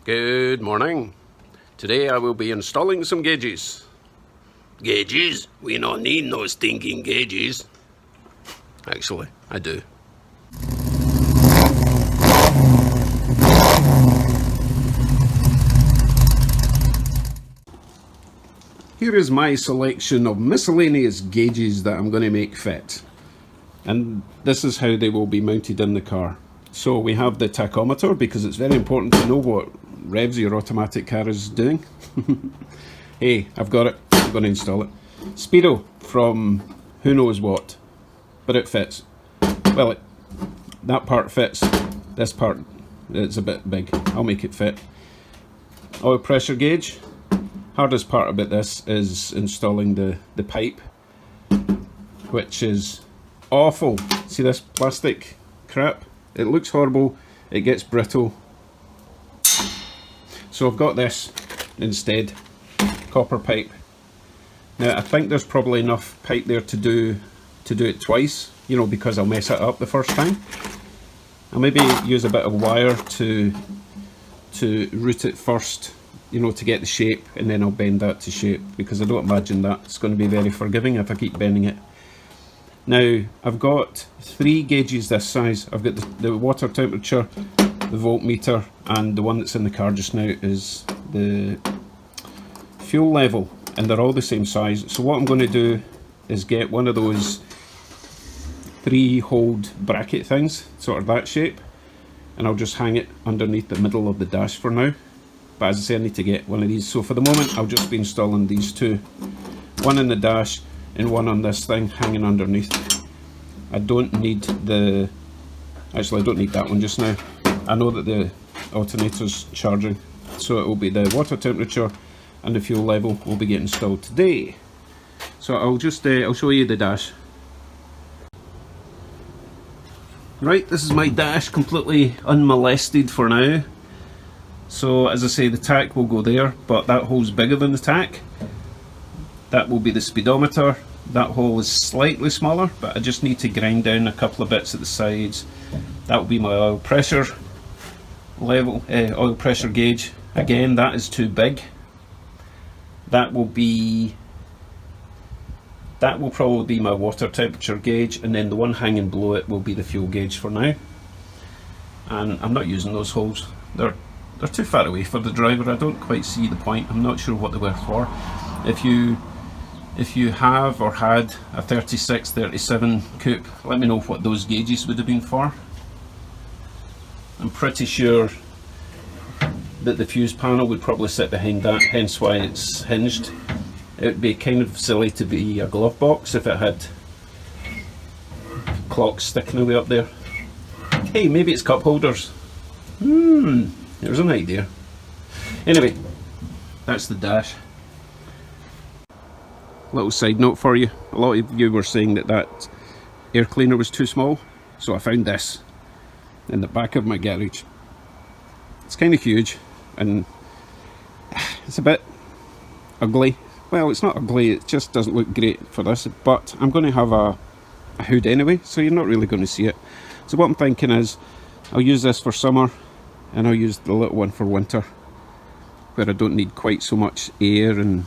Good morning. Today I will be installing some gauges. Gauges? We don't need no stinking gauges. Actually, I do. Here is my selection of miscellaneous gauges that I'm going to make fit. And this is how they will be mounted in the car. So we have the tachometer, because it's very important to know what revs your automatic car is doing. Hey, I've got it. I'm going to install it. Speedo from who knows what, but it fits. Well, that part fits. This part, it's a bit big. I'll make it fit. Oil pressure gauge. Hardest part about this is installing the pipe, which is awful. See this plastic crap? It looks horrible. It gets brittle. So I've got this instead, copper pipe. Now I think there's probably enough pipe there to do it twice, you know, because I'll mess it up the first time. I'll maybe use a bit of wire to route it first, you know, to get the shape, and then I'll bend that to shape, because I don't imagine that's going to be very forgiving if I keep bending it. Now I've got 3 gauges this size. I've got the water temperature, the voltmeter, and the one that's in the car just now is the fuel level, and they're all the same size. So what I'm going to do is get one of those 3-hold bracket things, sort of that shape, and I'll just hang it underneath the middle of the dash for now. But as I say, I need to get one of these, so for the moment I'll just be installing these 2, one in the dash and one on this thing hanging underneath. I don't need actually I don't need that one just now. I know that the alternator's charging, so it will be the water temperature and the fuel level will be getting installed today. So I'll just I'll show you the dash. Right, this is my dash, completely unmolested for now. So as I say, the tack will go there, but that hole's bigger than the tack. That will be the speedometer. That hole is slightly smaller, but I just need to grind down a couple of bits at the sides. That will be my oil pressure level, oil pressure gauge. Again, that is too big. That will probably be my water temperature gauge, and then the one hanging below it will be the fuel gauge for now. And I'm not using those holes. They're too far away for the driver. I don't quite see the point. I'm not sure what they were for. If you have or had a 36, 37 coupe, let me know what those gauges would have been for. I'm pretty sure that the fuse panel would probably sit behind that, hence why it's hinged. It would be kind of silly to be a glove box if it had clocks sticking away up there. Hey, maybe it's cup holders. There's an idea. Anyway, that's the dash. Little side note for you, a lot of you were saying that air cleaner was too small, so I found this in the back of my garage. It's kind of huge and it's a bit ugly. Well, it's not ugly, it just doesn't look great for this, but I'm going to have a hood anyway, so you're not really going to see it. So what I'm thinking is I'll use this for summer and I'll use the little one for winter, where I don't need quite so much air, and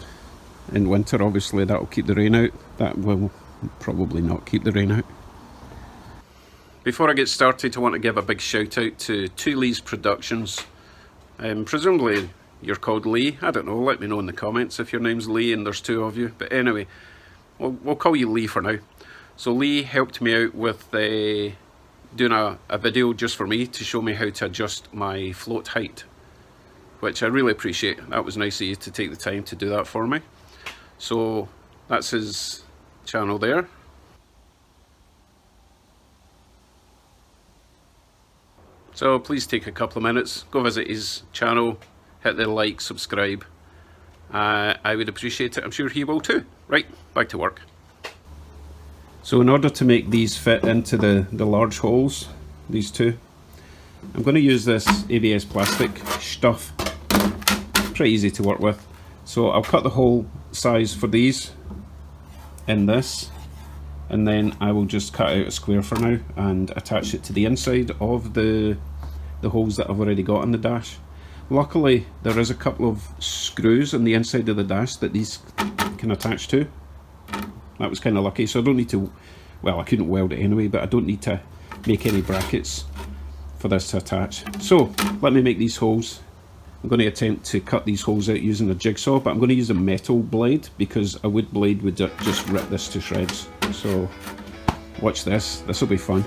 in winter obviously that'll keep the rain out. That will probably not keep the rain out. Before I get started, I want to give a big shout out to Two Lee's Productions. Presumably you're called Lee, I don't know, let me know in the comments if your name's Lee and there's 2 of you, but anyway, we'll call you Lee for now. So Lee helped me out with doing a video just for me to show me how to adjust my float height, which I really appreciate. That was nice of you to take the time to do that for me. So that's his channel there. So please take a couple of minutes, go visit his channel, hit the like, subscribe. I would appreciate it, I'm sure he will too. Right, back to work. So in order to make these fit into the large holes, these 2, I'm going to use this ABS plastic stuff. Pretty easy to work with. So I'll cut the hole size for these in this, and then I will just cut out a square for now and attach it to the inside of the holes that I've already got on the dash. Luckily there is a couple of screws on the inside of the dash that these can attach to. That was kind of lucky, so I don't need to, well, I couldn't weld it anyway, but I don't need to make any brackets for this to attach. So let me make these holes. I'm going to attempt to cut these holes out using a jigsaw, but I'm going to use a metal blade because a wood blade would just rip this to shreds. So watch this, this will be fun.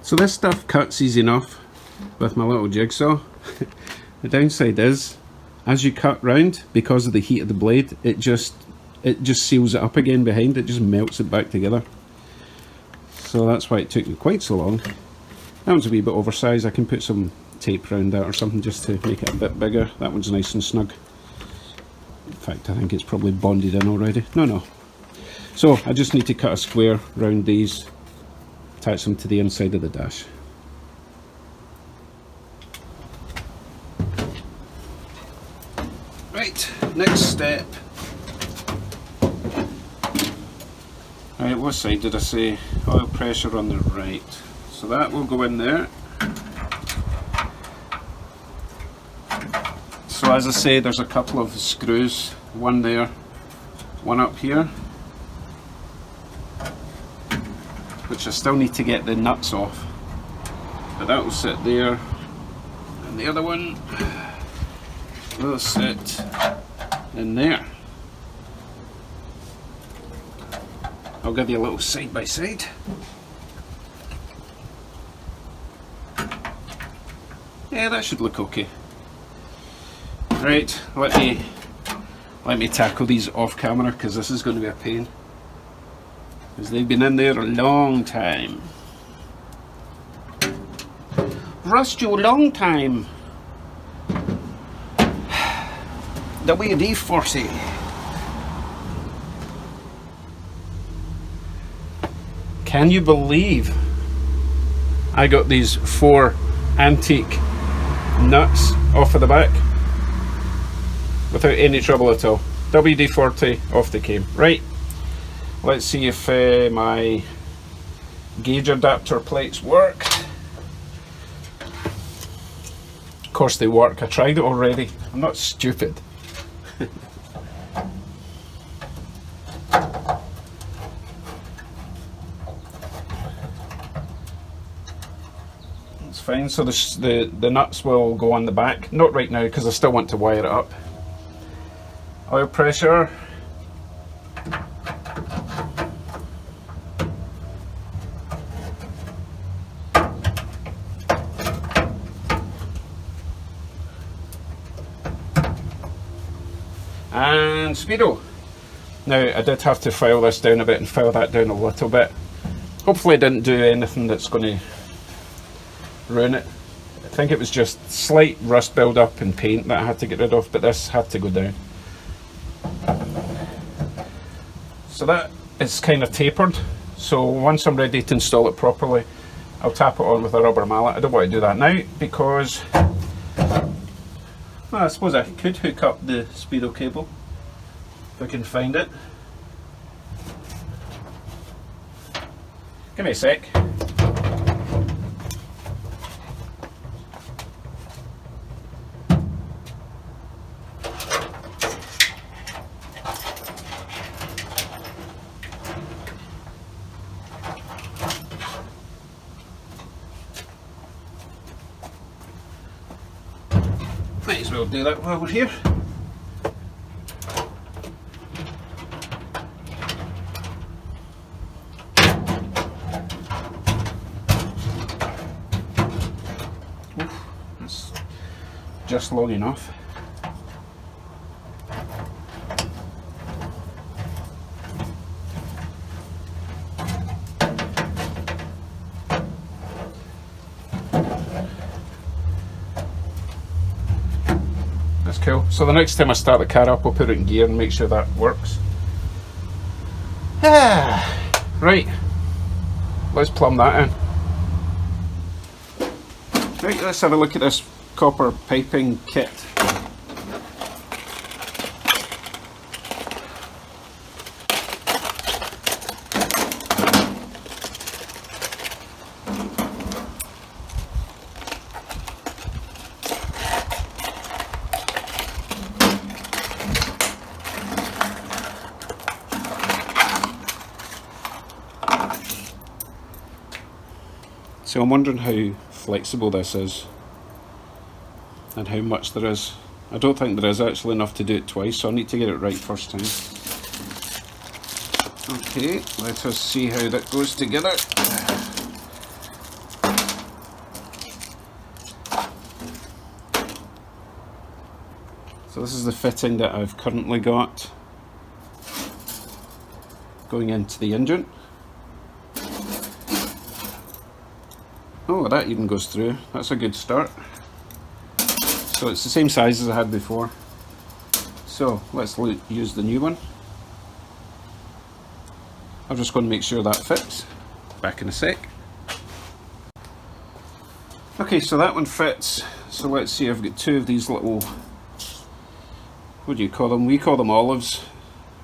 So this stuff cuts easy enough with my little jigsaw. The downside is, as you cut round, because of the heat of the blade, it just seals it up again behind, it just melts it back together. So that's why it took me quite so long. That one's a wee bit oversized, I can put some tape around that or something just to make it a bit bigger. That one's nice and snug. In fact, I think it's probably bonded in already. No. So I just need to cut a square round these, attach them to the inside of the dash. Right, next step. Right, what side did I say? Oil pressure on the right. So that will go in there. So as I say, there's a couple of screws, one there, one up here, which I still need to get the nuts off, but that will sit there, and the other one will sit in there. I'll give you a little side by side. Yeah, that should look okay. Right, let me tackle these off camera because this is going to be a pain. Because they've been in there a long time. Rust you a long time. WD-40. Can you believe I got these 4 antique nuts off of the back without any trouble at all? WD-40, off they came. Right. Let's see if my gauge adapter plates work. Of course they work, I tried it already. I'm not stupid. It's fine, so the nuts will go on the back. Not right now because I still want to wire it up. Oil pressure. And speedo. Now I did have to file this down a bit and file that down a little bit. Hopefully I didn't do anything that's going to ruin it. I think it was just slight rust build up and paint that I had to get rid of, but this had to go down. So that is kind of tapered, so once I'm ready to install it properly, I'll tap it on with a rubber mallet. I don't want to do that now because, well, I suppose I could hook up the speedo cable if I can find it. Give me a sec. Might as well do that while we're here. That's just long enough. That's cool. So the next time I start the car up, I'll put it in gear and make sure that works. Right, let's plumb that in. Right, let's have a look at this copper piping kit. So I'm wondering how flexible this is and how much there is. I don't think there is actually enough to do it twice, so I need to get it right first time. Okay, let us see how that goes together. So this is the fitting that I've currently got going into the engine. Oh, that even goes through. That's a good start. So it's the same size as I had before. So let's use the new one. I'm just going to make sure that fits. Back in a sec. Okay, so that one fits. So let's see, I've got two of these little, what do you call them? We call them olives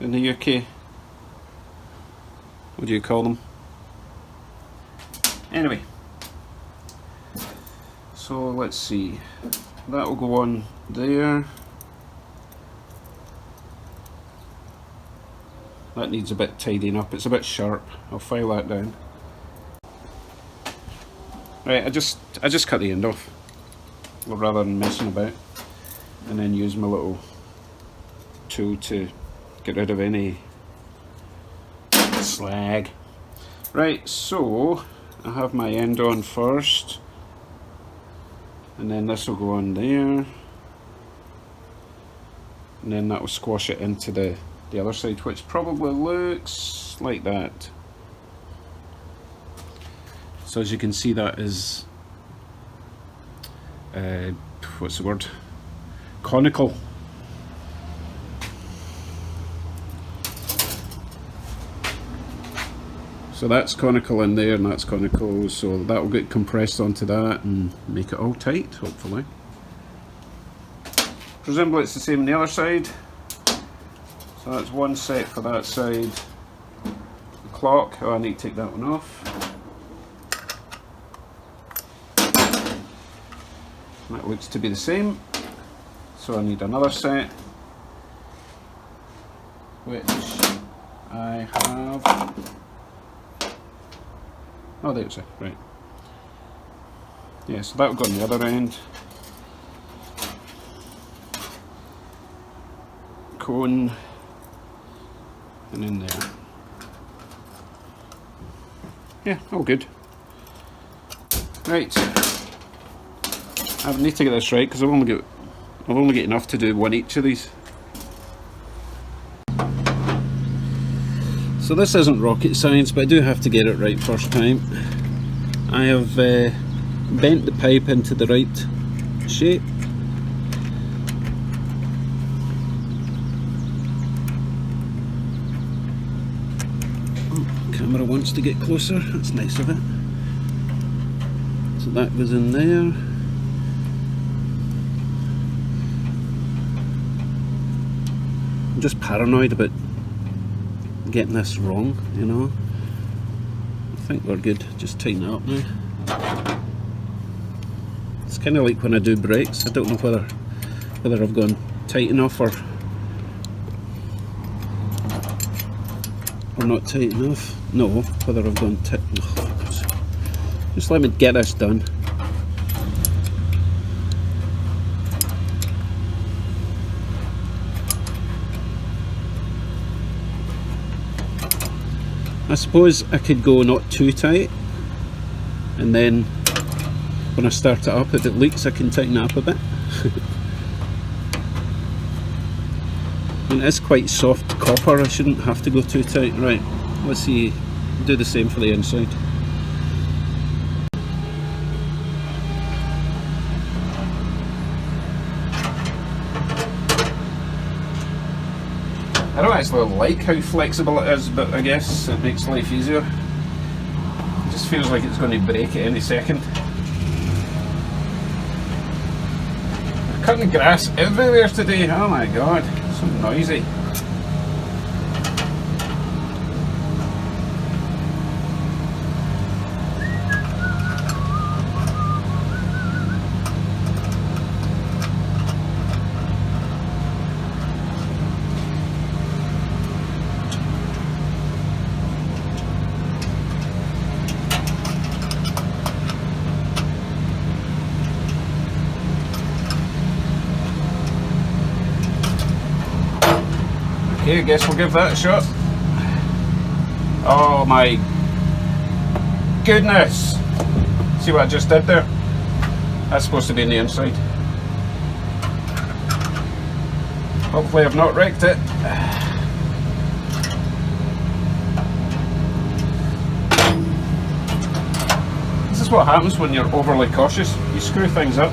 in the UK. What do you call them? Anyway. So let's see, that will go on there. That needs a bit tidying up, it's a bit sharp. I'll file that down. Right, I just cut the end off rather than messing about, and then use my little tool to get rid of any slag. Right, so I have my end on first. And then this will go on there, and then that will squash it into the other side, which probably looks like that. So as you can see, that is what's the word? Conical. So that's conical in there and that's conical, so that will get compressed onto that and make it all tight, hopefully. Presumably it's the same on the other side. So that's one set for that side. The clock, oh, I need to take that one off. That looks to be the same. So I need another set, which I have. Oh, there's it, right. Yeah, so that'll go on the other end. Cone, and in there. Yeah, all good. Right. I need to get this right because I've only got enough to do one each of these. So this isn't rocket science, but I do have to get it right first time. I have bent the pipe into the right shape. Oh, camera wants to get closer, that's nice of it. So that goes in there. I'm just paranoid about getting this wrong, you know. I think we're good. Just tighten it up now. It's kind of like when I do brakes. I don't know whether I've gone tight enough or not tight enough. No, whether I've gone tight. Oh, just let me get this done. I suppose I could go not too tight, and then when I start it up, if it leaks, I can tighten it up a bit. And it is quite soft copper, I shouldn't have to go too tight. Right, let's see, do the same for the inside. I don't actually like how flexible it is, but I guess it makes life easier. It just feels like it's going to break at any second. They're cutting grass everywhere today, oh my god, so noisy. Okay, I guess we'll give that a shot. Oh my goodness! See what I just did there? That's supposed to be in the inside. Hopefully I've not wrecked it. This is what happens when you're overly cautious. You screw things up.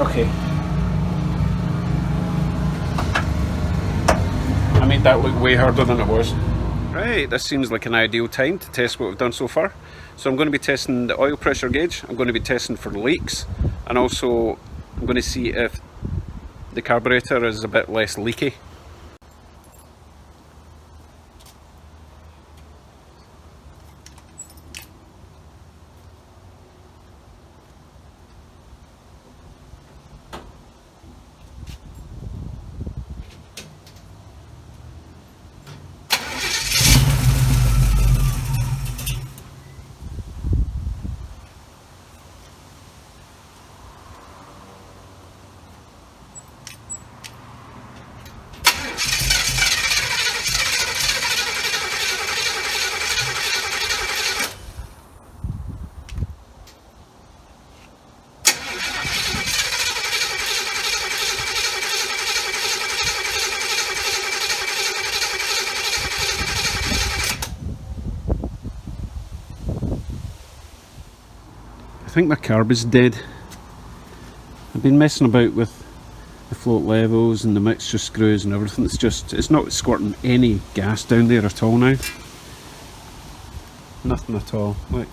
Okay. I made that look way harder than it was. Right, this seems like an ideal time to test what we've done so far. So I'm going to be testing the oil pressure gauge, I'm going to be testing for leaks, and also I'm going to see if the carburetor is a bit less leaky. I think my carb is dead. I've been messing about with the float levels and the mixture screws and everything. It's not squirting any gas down there at all now. Nothing at all, look.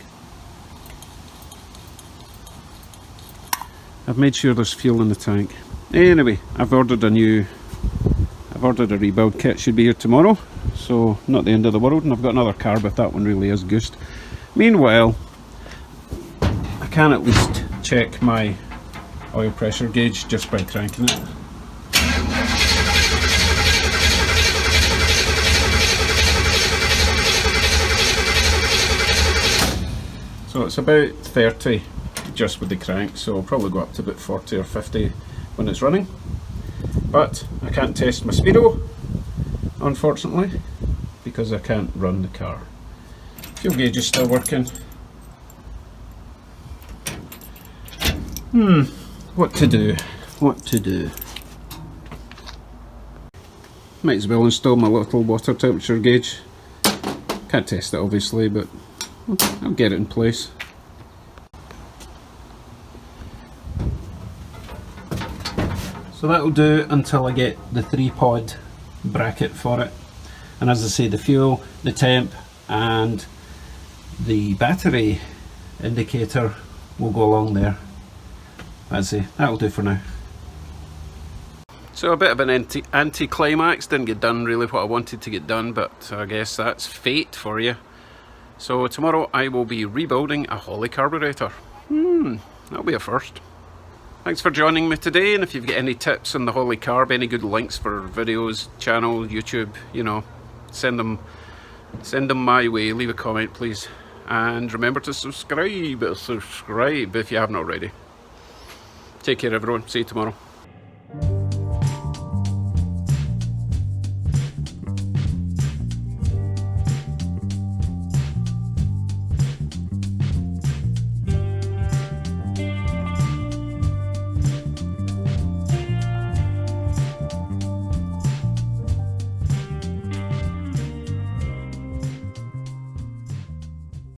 I've made sure there's fuel in the tank. Anyway, I've ordered a rebuild kit, should be here tomorrow. So, not the end of the world, and I've got another carb if that one really is goosed. Meanwhile, I can at least check my oil pressure gauge just by cranking it. So it's about 30 just with the crank, so I'll probably go up to about 40 or 50 when it's running. But I can't test my speedo, unfortunately, because I can't run the car. Fuel gauge is still working. What to do? What to do? Might as well install my little water temperature gauge. Can't test it obviously, but I'll get it in place. So that'll do until I get the 3-pod bracket for it. And as I say, the fuel, the temp and the battery indicator will go along there. As I say, that'll do for now. So a bit of an anti-climax, didn't get done really what I wanted to get done, but I guess that's fate for you. So tomorrow I will be rebuilding a Holley carburetor. That'll be a first. Thanks for joining me today, and if you've got any tips on the Holley carb, any good links for videos, channel, YouTube, you know, send them my way. Leave a comment please, and remember to subscribe if you haven't already. Take care everyone, see you tomorrow.